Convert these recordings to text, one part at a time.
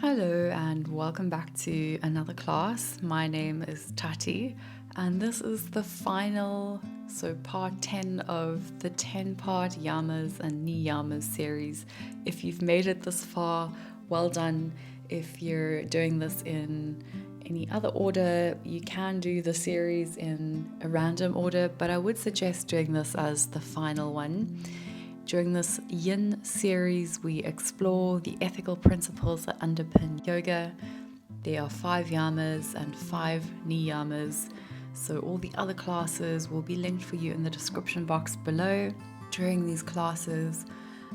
Hello and welcome back to another class. My name is Tati and this is the final, part 10 of the 10-part Yamas and Niyamas series. If you've made it this far, well done. If you're doing this in any other order, you can do the series in a random order, but I would suggest doing this as the final one. During this yin series, we explore the ethical principles that underpin yoga. There are 5 yamas and 5 niyamas, so all the other classes will be linked for you in the description box below. During these classes,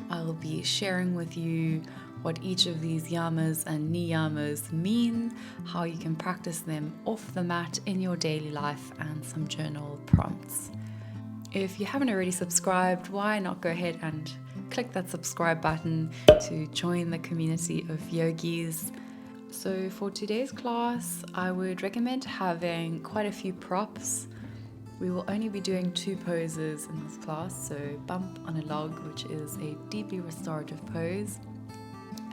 I'll be sharing with you what each of these yamas and niyamas mean, how you can practice them off the mat in your daily life, and some journal prompts. If you haven't already subscribed, why not go ahead and click that subscribe button to join the community of yogis. So for today's class, I would recommend having quite a few props. We will only be doing 2 poses in this class, so bump on a log, which is a deeply restorative pose,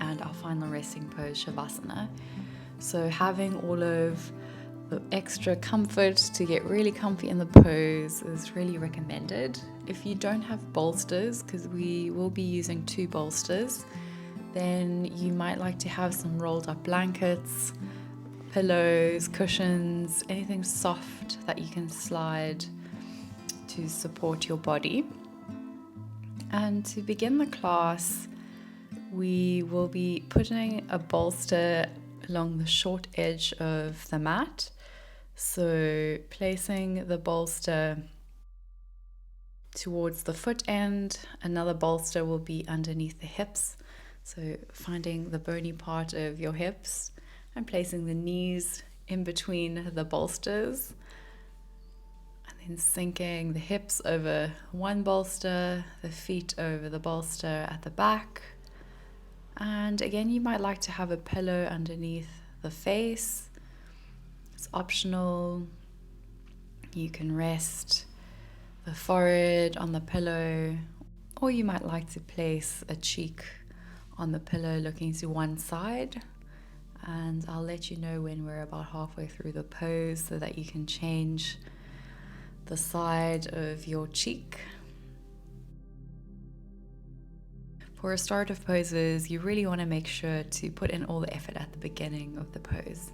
and our final resting pose, savasana. So having all of the extra comfort to get really comfy in the pose is really recommended. If you don't have bolsters, because we will be using 2 bolsters, then you might like to have some rolled up blankets, pillows, cushions, anything soft that you can slide to support your body. And to begin the class, we will be putting a bolster along the short edge of the mat. So placing the bolster towards the foot end, another bolster will be underneath the hips. So finding the bony part of your hips and placing the knees in between the bolsters. And then sinking the hips over one bolster, the feet over the bolster at the back. And again, you might like to have a pillow underneath the face. It's optional. You can rest the forehead on the pillow, or you might like to place a cheek on the pillow looking to one side. And I'll let you know when we're about halfway through the pose so that you can change the side of your cheek. For restorative poses, you really want to make sure to put in all the effort at the beginning of the pose,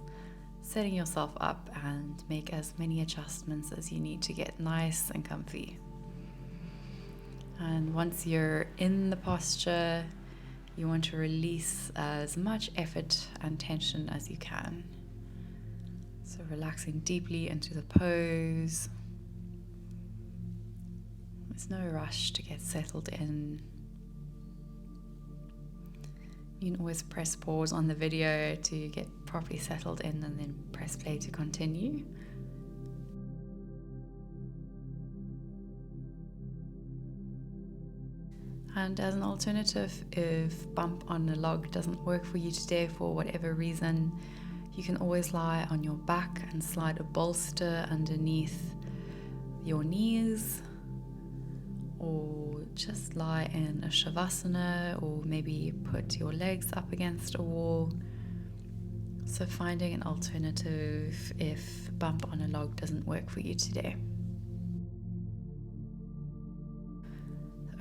setting yourself up and make as many adjustments as you need to get nice and comfy. And once you're in the posture, you want to release as much effort and tension as you can. So relaxing deeply into the pose. There's no rush to get settled in. You can always press pause on the video to get properly settled in and then press play to continue. And as an alternative, if bump on a log doesn't work for you today for whatever reason, you can always lie on your back and slide a bolster underneath your knees, or just lie in a shavasana, or maybe put your legs up against a wall. So finding an alternative if bump on a log doesn't work for you today.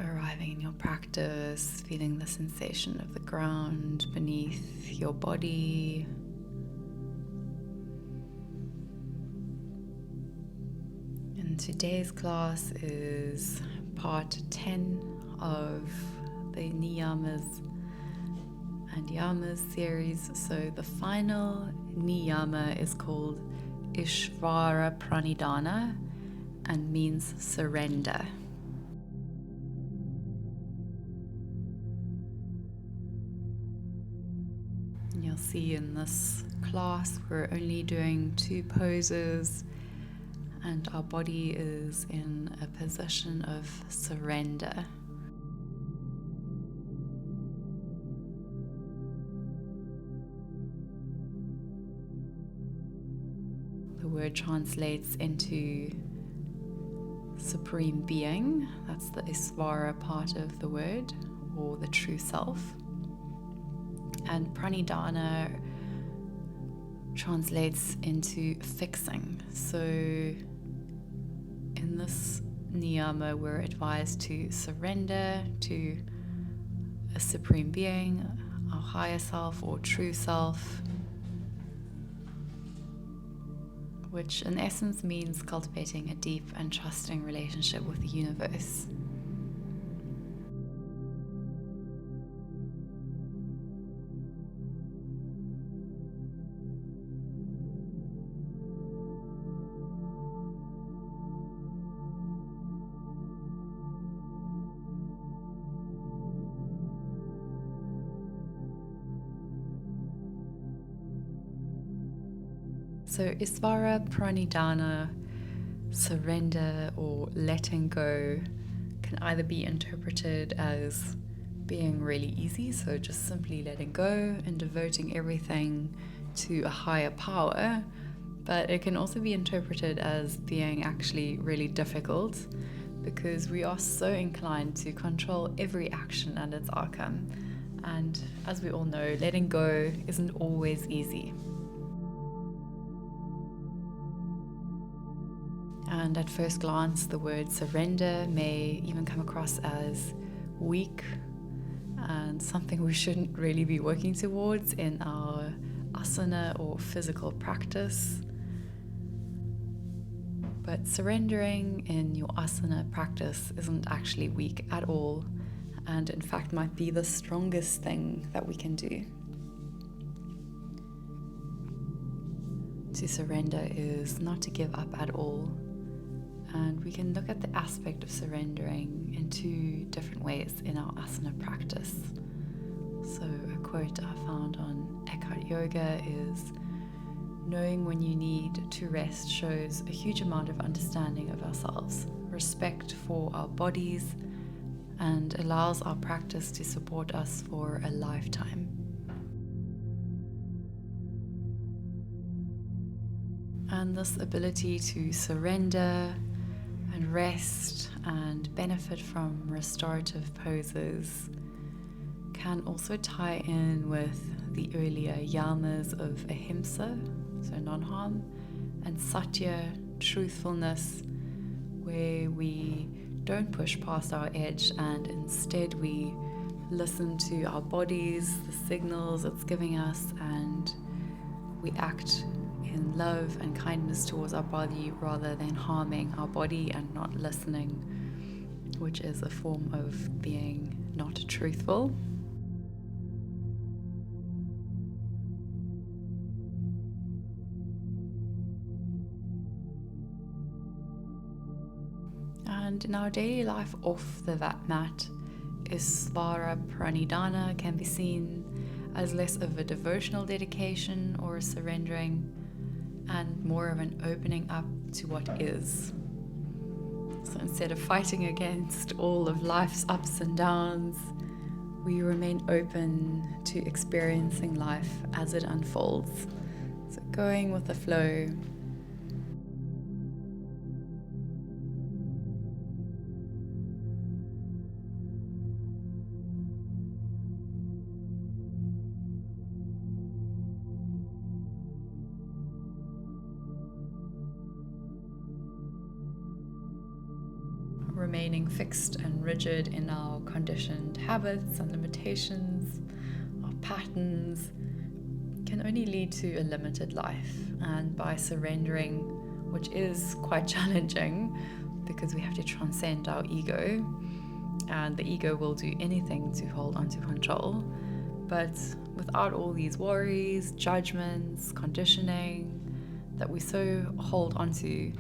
Arriving in your practice, feeling the sensation of the ground beneath your body. And today's class is part 10 of the Niyamas and Yamas series. So the final Niyama is called Isvara Pranidhana and means surrender. And you'll see in this class we're only doing 2 poses, and our body is in a position of surrender. The word translates into supreme being. That's the Isvara part of the word, or the true self. And pranidhana translates into fixing. So in this niyama, we're advised to surrender to a supreme being, our higher self or true self, which in essence means cultivating a deep and trusting relationship with the universe. So Isvara Pranidhana, surrender or letting go, can either be interpreted as being really easy, so just simply letting go and devoting everything to a higher power, but it can also be interpreted as being actually really difficult because we are so inclined to control every action and its outcome. And as we all know, letting go isn't always easy. And at first glance, the word surrender may even come across as weak and something we shouldn't really be working towards in our asana or physical practice. But surrendering in your asana practice isn't actually weak at all, and in fact might be the strongest thing that we can do. To surrender is not to give up at all. And we can look at the aspect of surrendering in two different ways in our asana practice. So a quote I found on ethicalyoga is, "Knowing when you need to rest shows a huge amount of understanding of ourselves, respect for our bodies, and allows our practice to support us for a lifetime." And this ability to surrender and rest and benefit from restorative poses can also tie in with the earlier yamas of ahimsa, so non-harm, and satya, truthfulness, where we don't push past our edge and instead we listen to our bodies, the signals it's giving us, and we act in love and kindness towards our body rather than harming our body and not listening, which is a form of being not truthful. And in our daily life off the mat, Isvara Pranidhana can be seen as less of a devotional dedication or a surrendering and more of an opening up to what is. So instead of fighting against all of life's ups and downs, we remain open to experiencing life as it unfolds. So going with the flow. Remaining fixed and rigid in our conditioned habits and limitations, our patterns, can only lead to a limited life. And by surrendering, which is quite challenging because we have to transcend our ego, and the ego will do anything to hold onto control, but without all these worries, judgments, conditioning that we so hold onto,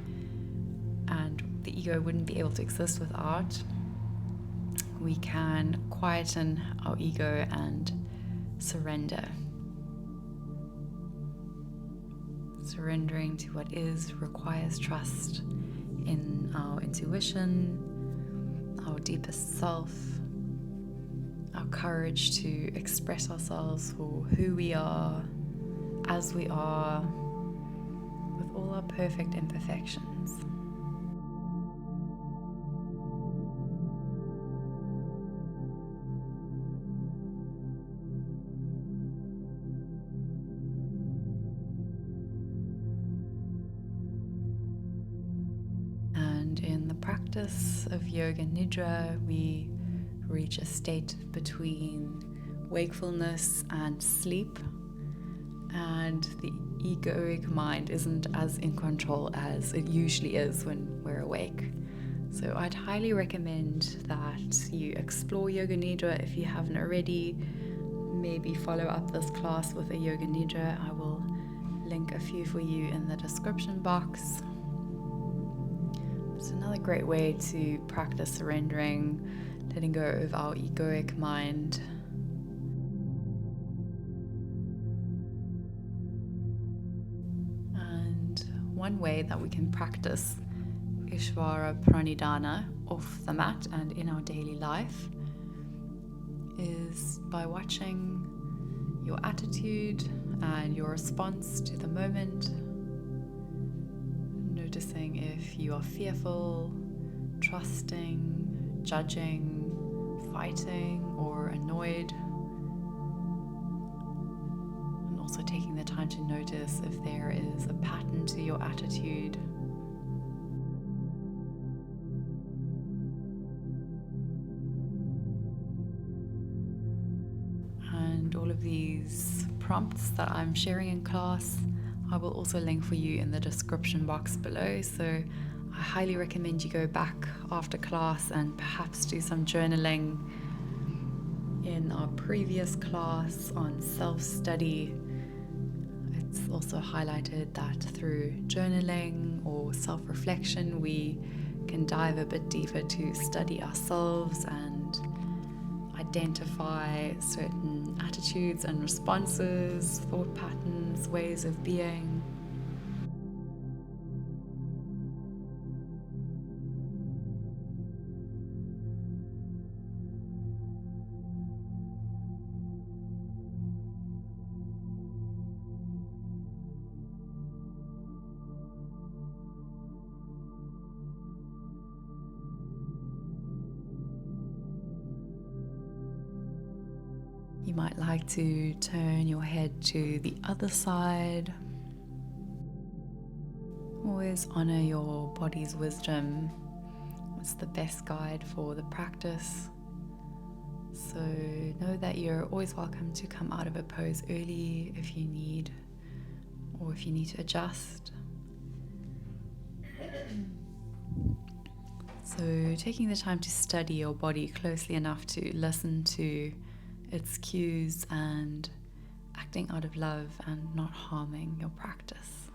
and the ego wouldn't be able to exist without, we can quieten our ego and surrender. Surrendering to what is requires trust in our intuition, our deepest self, our courage to express ourselves for who we are, as we are, with all our perfect imperfections. practice of Yoga Nidra, we reach a state between wakefulness and sleep, and the egoic mind isn't as in control as it usually is when we're awake. So I'd highly recommend that you explore Yoga Nidra if you haven't already. Maybe follow up this class with a Yoga Nidra. I will link a few for you in the description box. It's another great way to practice surrendering, letting go of our egoic mind. And one way that we can practice Isvara Pranidhana off the mat and in our daily life is by watching your attitude and your response to the moment, noticing if you are fearful, trusting, judging, fighting, or annoyed, and also taking the time to notice if there is a pattern to your attitude. And all of these prompts that I'm sharing in class, I will also link for you in the description box below. So I highly recommend you go back after class and perhaps do some journaling. In our previous class on self-study, it's also highlighted that through journaling or self-reflection, we can dive a bit deeper to study ourselves and identify certain attitudes and responses, thought patterns, ways of being. You might like to turn your head to the other side. Always honor your body's wisdom. It's the best guide for the practice. So know that you're always welcome to come out of a pose early if you need, or if you need to adjust. So taking the time to study your body closely enough to listen to its cues and acting out of love and not harming your practice.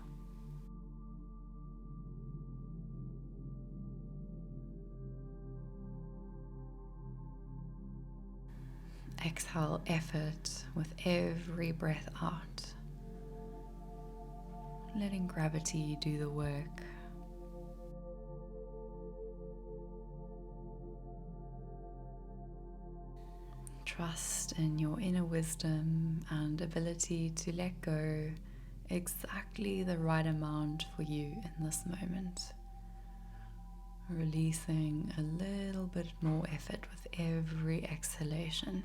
Exhale effort with every breath out, letting gravity do the work. Trust in your inner wisdom and ability to let go exactly the right amount for you in this moment. Releasing a little bit more effort with every exhalation.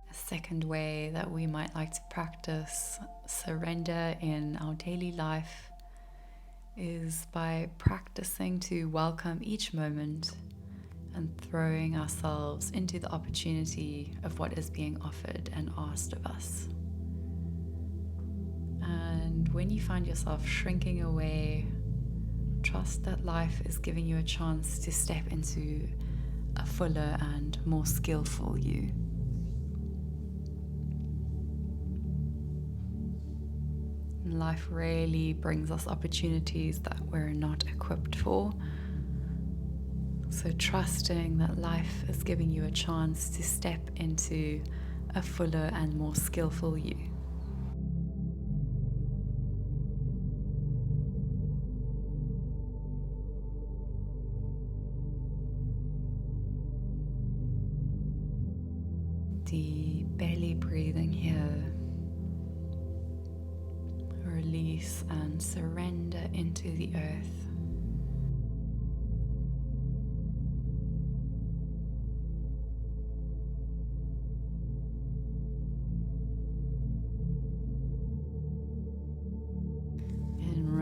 A second way that we might like to practice surrender in our daily life is by practicing to welcome each moment and throwing ourselves into the opportunity of what is being offered and asked of us. And when you find yourself shrinking away, trust that life is giving you a chance to step into a fuller and more skillful you. Life rarely brings us opportunities that we're not equipped for. So trusting that life is giving you a chance to step into a fuller and more skillful you. Deep belly breathing here. Release and surrender into the earth.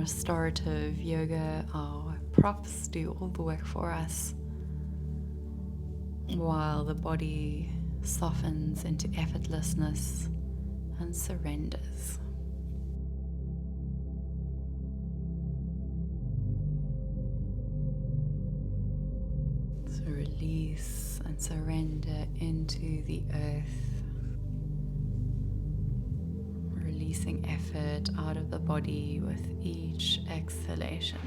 restorative yoga, our props do all the work for us, while the body softens into effortlessness and surrenders. So release and surrender into the earth, releasing effort out of the body with each exhalation.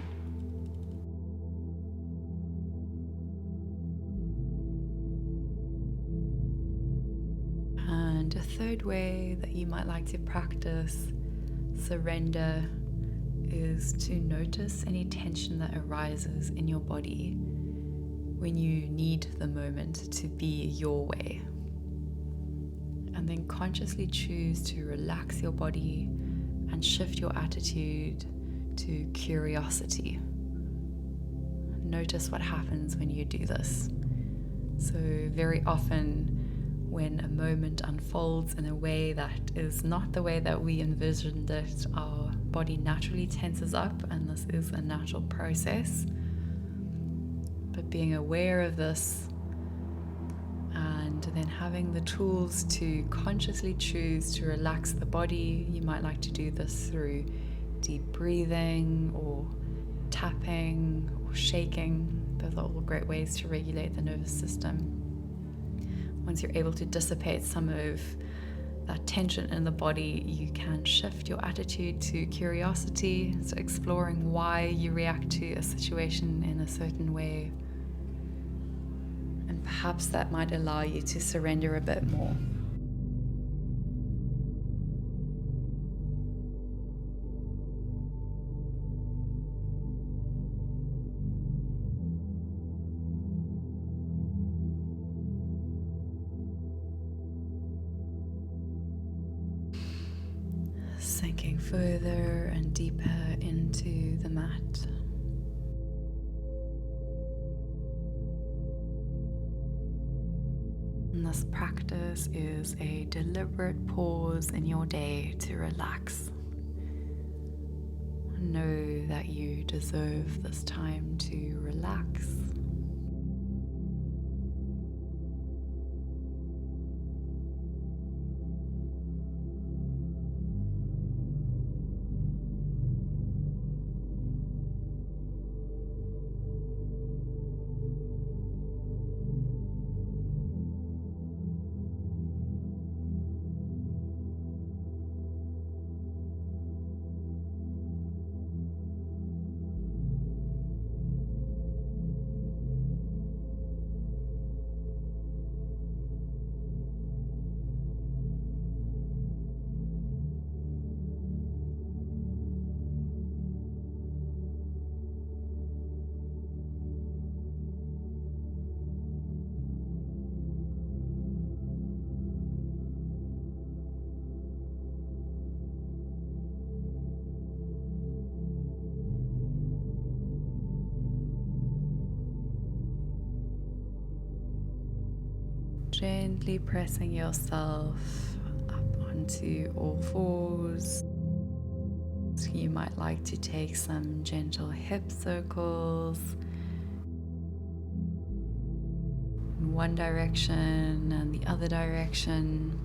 And a third way that you might like to practice surrender is to notice any tension that arises in your body when you need the moment to be your way. And then consciously choose to relax your body and shift your attitude to curiosity. Notice what happens when you do this. So very often when a moment unfolds in a way that is not the way that we envisioned it, our body naturally tenses up, and this is a natural process. But being aware of this and then having the tools to consciously choose to relax the body. You might like to do this through deep breathing or tapping or shaking. Those are all great ways to regulate the nervous system. Once you're able to dissipate some of that tension in the body, you can shift your attitude to curiosity, so exploring why you react to a situation in a certain way. And perhaps that might allow you to surrender a bit more. Sinking further and deeper into the mat. And this practice is a deliberate pause in your day to relax. Know that you deserve this time to relax. Gently pressing yourself up onto all fours. So you might like to take some gentle hip circles in one direction and the other direction.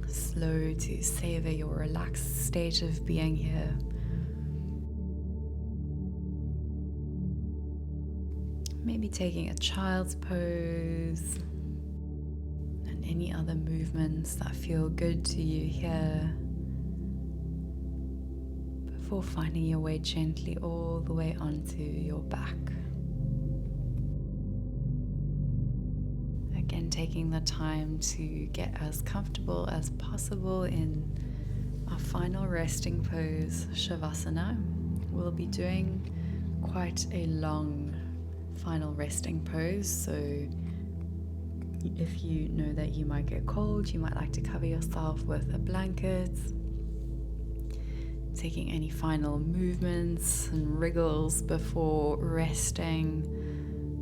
Slow to savor your relaxed state of being here. Maybe taking a child's pose and any other movements that feel good to you here before finding your way gently all the way onto your back. Again, taking the time to get as comfortable as possible in our final resting pose, Shavasana. We'll be doing quite a long final resting pose, so if you know that you might get cold, you might like to cover yourself with a blanket. Taking any final movements and wriggles before resting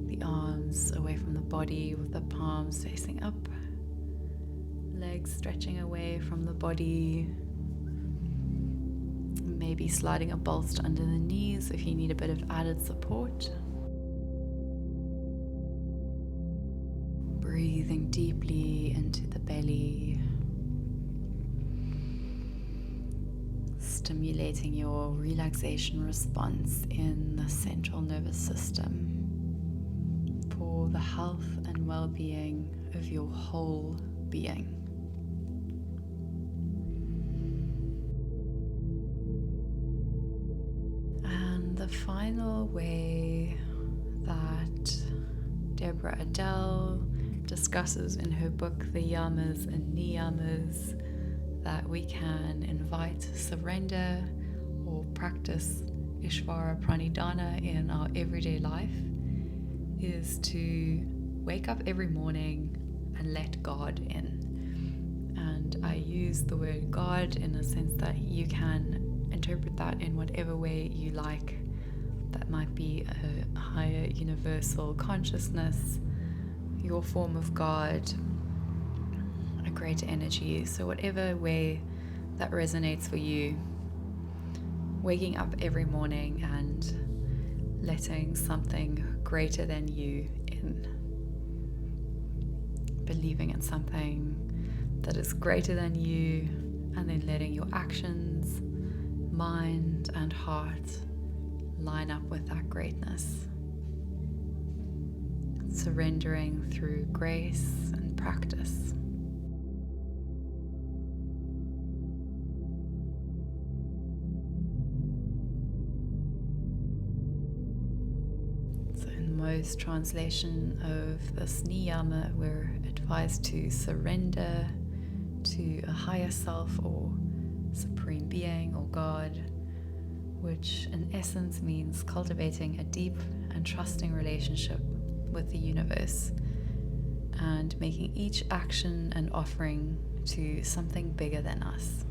the arms away from the body with the palms facing up, legs stretching away from the body. maybe sliding a bolster under the knees if you need a bit of added support. Breathing deeply into the belly, stimulating your relaxation response in the central nervous system for the health and well-being of your whole being. And the final way that Deborah Adele discusses in her book, The Yamas Niyamas, that we can invite surrender or practice Isvara Pranidhana in our everyday life is to wake up every morning and let God in. And I use the word God in a sense that you can interpret that in whatever way you like. That might be a higher universal consciousness, your form of God, a greater energy. So whatever way that resonates for you, waking up every morning and letting something greater than you in, believing in something that is greater than you, and then letting your actions, mind and heart line up with that greatness. Surrendering through grace and practice. So in most translation of this niyama, we're advised to surrender to a higher self or supreme being or God, which in essence means cultivating a deep and trusting relationship with the universe and making each action an offering to something bigger than us.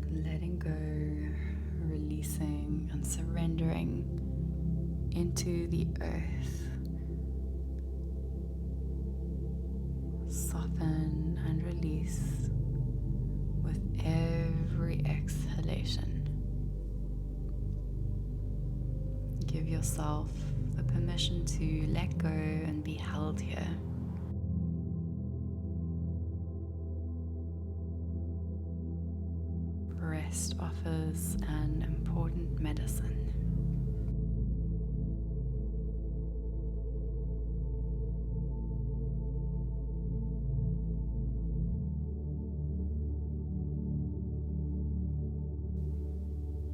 Letting go, releasing and surrendering into the earth. Soften and release with every exhalation. Give yourself the permission to let go and be held here. Rest offers an important medicine.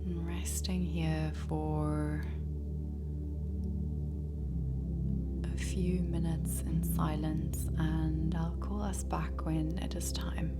Resting here for a few minutes in silence, and I'll call us back when it is time.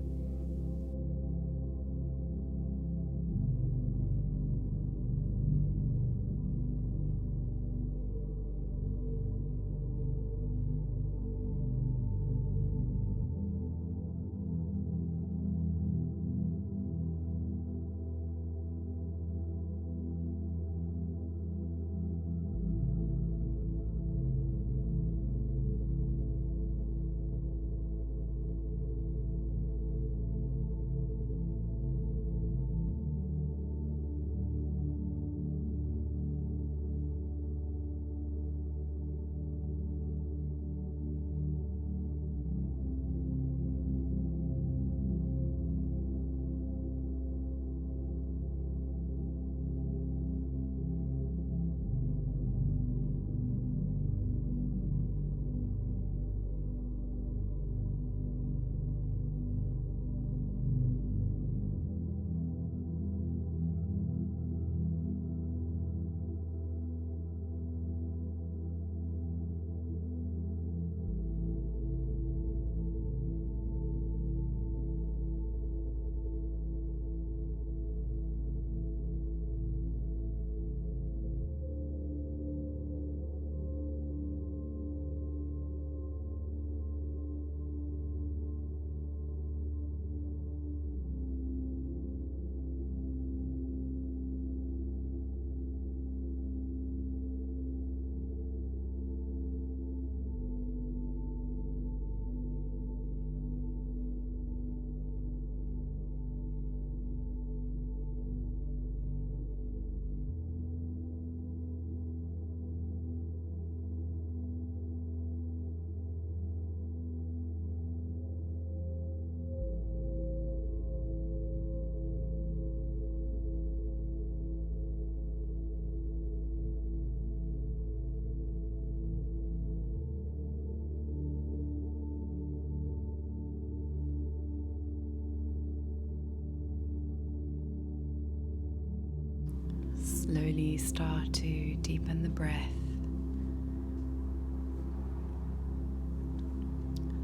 gently start to deepen the breath.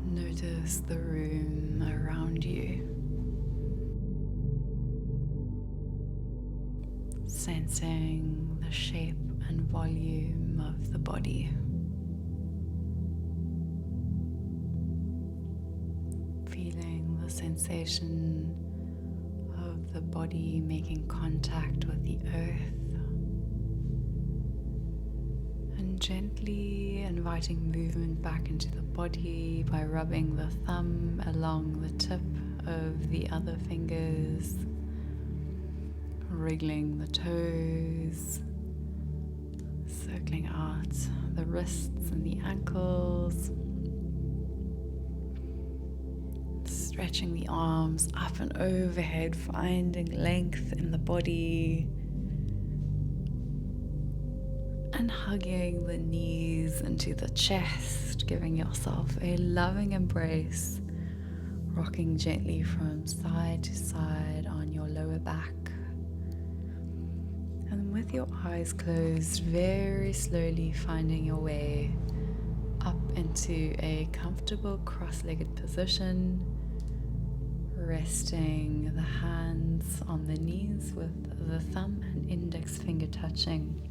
Notice the room around you. Sensing the shape and volume of the body. Feeling the sensation of the body making contact with the earth. And gently inviting movement back into the body by rubbing the thumb along the tip of the other fingers. Wriggling the toes, circling out the wrists and the ankles, stretching the arms up and overhead, finding length in the body, and hugging the knees into the chest, giving yourself a loving embrace, rocking gently from side to side on your lower back. And with your eyes closed, very slowly finding your way up into a comfortable cross-legged position, resting the hands on the knees with the thumb and index finger touching.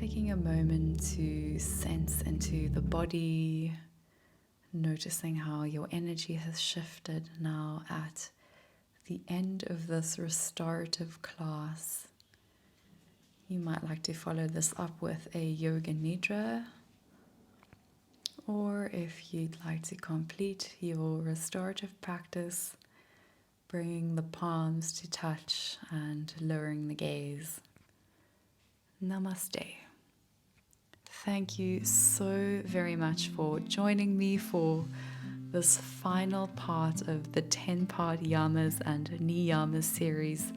Taking a moment to sense into the body, noticing how your energy has shifted now at the end of this restorative class. You might like to follow this up with a yoga nidra, or if you'd like to complete your restorative practice, bringing the palms to touch and lowering the gaze. Namaste. Thank you so very much for joining me for this final part of the 10-part Yamas and Niyamas series.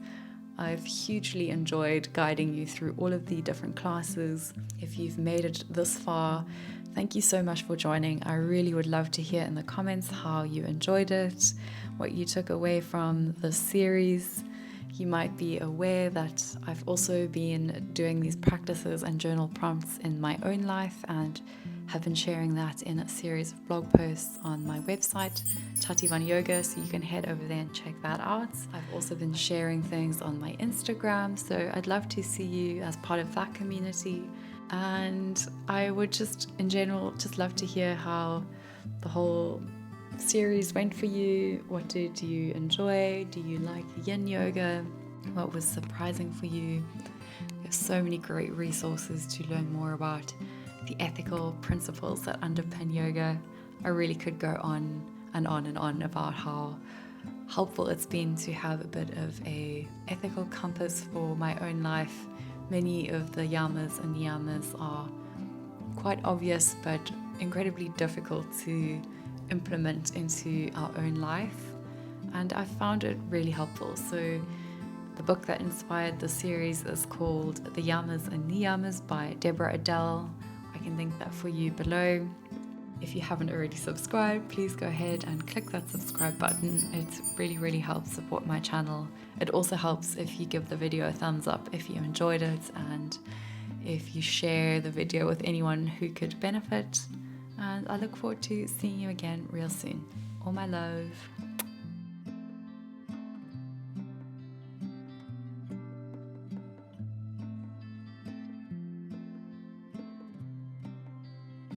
I've hugely enjoyed guiding you through all of the different classes. If you've made it this far, thank you so much for joining. I really would love to hear in the comments how you enjoyed it, what you took away from the series. You might be aware that I've also been doing these practices and journal prompts in my own life and have been sharing that in a series of blog posts on my website, Yoga, so you can head over there and check that out. I've also been sharing things on my Instagram, so I'd love to see you as part of that community. And I would just, in general, just love to hear how the whole series went for you. What did you enjoy? Do you like yin yoga? What was surprising for you? There's so many great resources to learn more about the ethical principles that underpin yoga. I really could go on and on and on about how helpful it's been to have a bit of a ethical compass for my own life. Many of the yamas and niyamas are quite obvious but incredibly difficult to implement into our own life, and I found it really helpful. So the book that inspired the series is called The Yamas and Niyamas by Deborah Adele. I can link that for you below. If you haven't already subscribed, please go ahead and click that subscribe button. It really helps support my channel. It also helps if you give the video a thumbs up if you enjoyed it, and if you share the video with anyone who could benefit. And I look forward to seeing you again real soon. All my love.